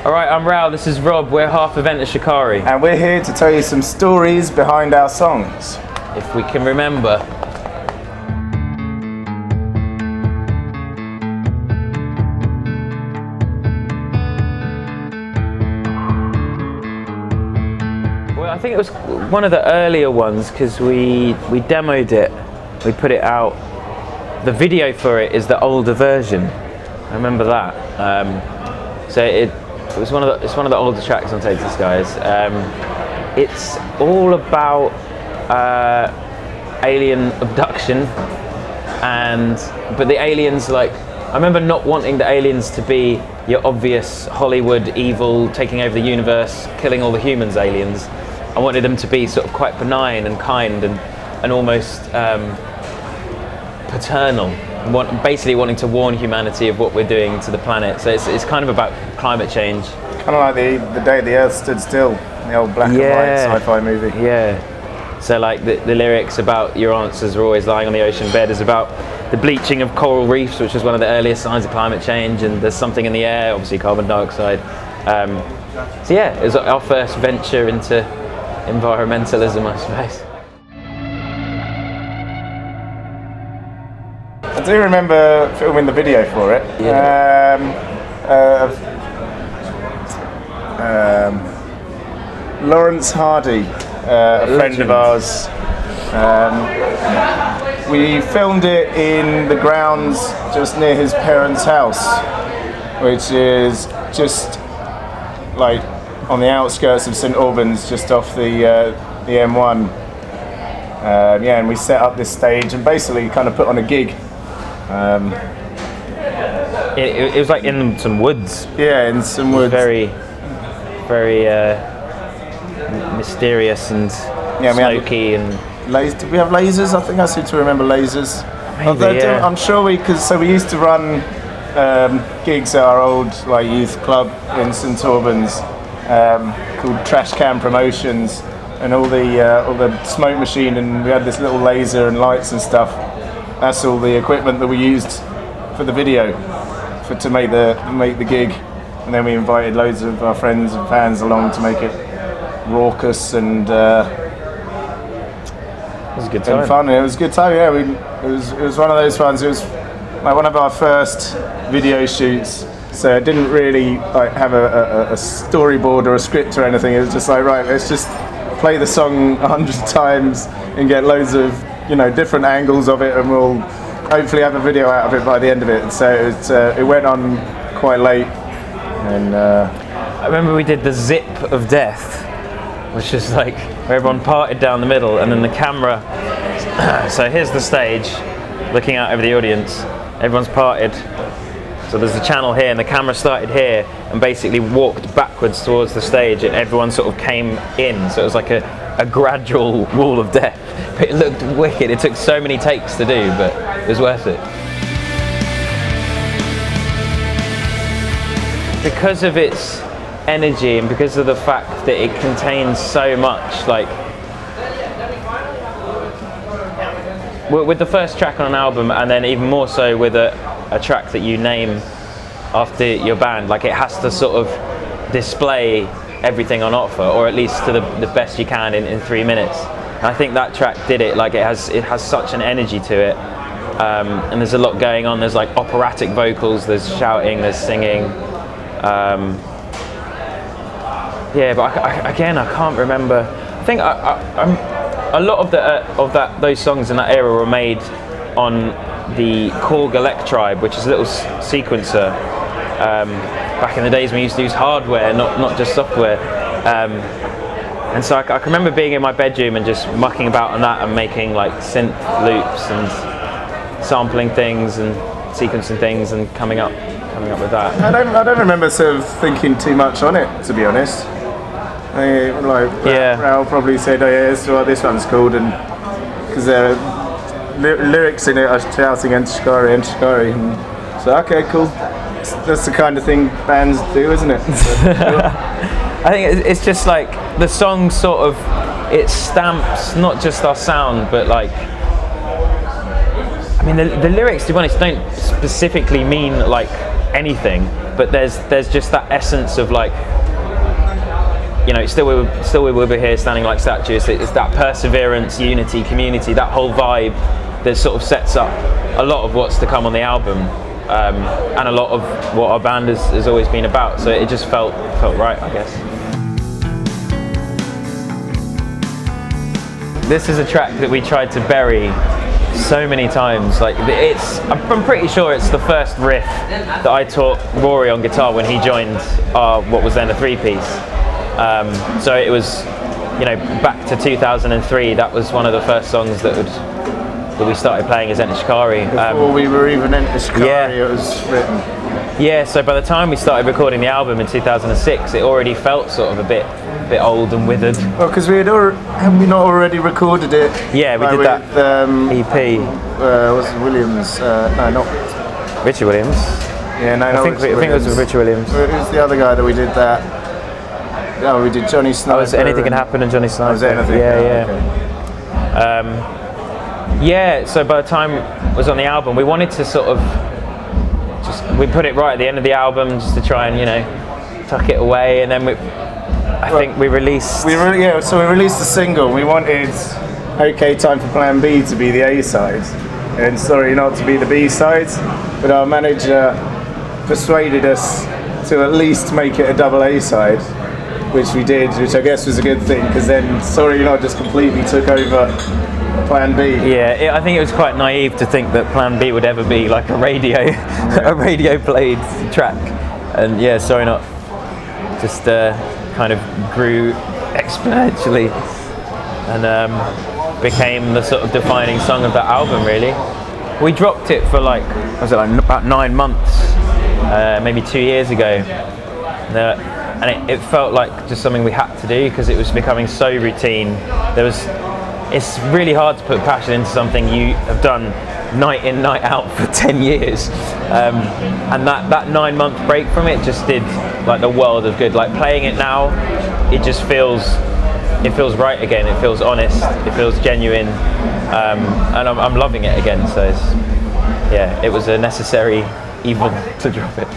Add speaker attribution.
Speaker 1: Alright, I'm Rou, this is Rob, we're half of Enter Shikari.
Speaker 2: And we're here to tell you some stories behind our songs.
Speaker 1: If we can remember. Well, I think it was one of the earlier ones because we demoed it, we put it out. The video for it is the older version. I remember that. So it's one of the older tracks on Untitled Chapter. It's all about alien abduction, but the aliens, like, I remember not wanting the aliens to be your obvious Hollywood evil taking over the universe, killing all the humans aliens. I wanted them to be sort of quite benign and kind and almost paternal. Basically wanting to warn humanity of what we're doing to the planet. So it's kind of about climate change.
Speaker 2: Kind of like the day the Earth stood still, the old black and white sci-fi movie.
Speaker 1: Yeah. So like the lyrics about your answers are always lying on the ocean bed is about the bleaching of coral reefs, which is one of the earliest signs of climate change, and there's something in the air, obviously carbon dioxide. So yeah, it was our first venture into environmentalism, I suppose.
Speaker 2: I do remember filming the video for it.
Speaker 1: Yeah.
Speaker 2: Lawrence Hardy, a friend of ours. We filmed it in the grounds just near his parents' house, which is just like on the outskirts of St Albans, just off the M1. Yeah, and we set up this stage and basically kind of put on a gig.
Speaker 1: It was like in some woods.
Speaker 2: Yeah, in some woods.
Speaker 1: Very, very mysterious and smoky and.
Speaker 2: Did we have lasers? I think I seem to remember lasers.
Speaker 1: Maybe, yeah.
Speaker 2: I'm sure we used to run gigs at our old youth club in St Albans called Trash Can Promotions, and all the smoke machine, and we had this little laser and lights and stuff. That's all the equipment that we used for the video to make the gig, and then we invited loads of our friends and fans along to make it raucous and.
Speaker 1: It was a good time.
Speaker 2: And fun. It was a good time. Yeah, it was one of those ones. It was like one of our first video shoots. So it didn't really have a storyboard or a script or anything. It was just like, right, let's just play the song 100 times and get loads of different angles of it, and we'll hopefully have a video out of it by the end of it. And so it went on quite late. And
Speaker 1: I remember we did the Zip of Death, which is like where everyone parted down the middle, and then the camera. So here's the stage, looking out over the audience. Everyone's parted. So there's the channel here, and the camera started here, and basically walked backwards towards the stage, and everyone sort of came in. So it was like a gradual wall of death. But it looked wicked. It took so many takes to do, but it was worth it. Because of its energy and because of the fact that it contains so much, like with the first track on an album, and then even more so with a track that you name after your band, like it has to sort of display everything on offer, or at least to the best you can in 3 minutes. And I think that track did it. Like it has such an energy to it, and there's a lot going on. There's like operatic vocals, there's shouting, there's singing. Yeah, but I can't remember. I think a lot of those songs in that era were made on the Korg Electribe, which is a little sequencer. Back in the days when we used to use hardware, not just software. And so I can remember being in my bedroom and just mucking about on that and making like synth loops and sampling things and sequencing things and coming up with that.
Speaker 2: I don't remember sort of thinking too much on it, to be honest. Rou probably said, "Oh yeah, this is what this one's called," and because there are lyrics in it are shouting "Enter Shikari, Enter Shikari," and so okay, cool. That's the kind of thing bands do, isn't it?
Speaker 1: I think it's just like the song sort of, it stamps not just our sound, but like, I mean the lyrics, to be honest, don't specifically mean like anything. but there's just that essence of like, you know, still we will be here standing like statues. It's that perseverance, unity, community, that whole vibe that sort of sets up a lot of what's to come on the album, and a lot of what our band has always been about. So it just felt right, I guess. This is a track that we tried to bury so many times. Like I'm pretty sure it's the first riff that I taught Rory on guitar when he joined what was then a 3-piece. So it was, you know, back to 2003. That was one of the first songs that we started playing as Enter Shikari.
Speaker 2: Before we were even Enter Shikari, it was written.
Speaker 1: Yeah, so by the time we started recording the album in 2006, it already felt sort of a bit old and withered.
Speaker 2: Well, because we had we not already recorded it?
Speaker 1: Yeah, we did
Speaker 2: with,
Speaker 1: that EP.
Speaker 2: Was it Williams? No, not
Speaker 1: Richard Williams.
Speaker 2: Yeah, no,
Speaker 1: I think it was with Richard Williams.
Speaker 2: Who's the other guy that we did that? Oh, we did Johnny Sniper.
Speaker 1: Oh, was Anything Can Happen and Johnny Sniper.
Speaker 2: Was anything?
Speaker 1: Yeah.
Speaker 2: Okay.
Speaker 1: Yeah, so by the time it was on the album, we wanted to sort of we put it right at the end of the album just to try and, you know, tuck it away, and then I think we released...
Speaker 2: So we released a single. We wanted OK Time for Plan B to be the A-side, and Sorry Not to be the B-side, but our manager persuaded us to at least make it a double A-side, which we did, which I guess was a good thing, because then Sorry Not just completely took over Plan B.
Speaker 1: Yeah, I think it was quite naive to think that Plan B would ever be like a radio, a radio played track, and yeah, Sorry Not just kind of grew exponentially and became the sort of defining song of that album. Really, we dropped it for like about 9 months, maybe 2 years ago, and it felt like just something we had to do because it was becoming so routine. It's really hard to put passion into something you have done night in, night out for 10 years. And that 9 month break from it just did like the world of good. Like playing it now, it just feels right again. It feels honest, it feels genuine, and I'm loving it again. So it was a necessary evil to drop it.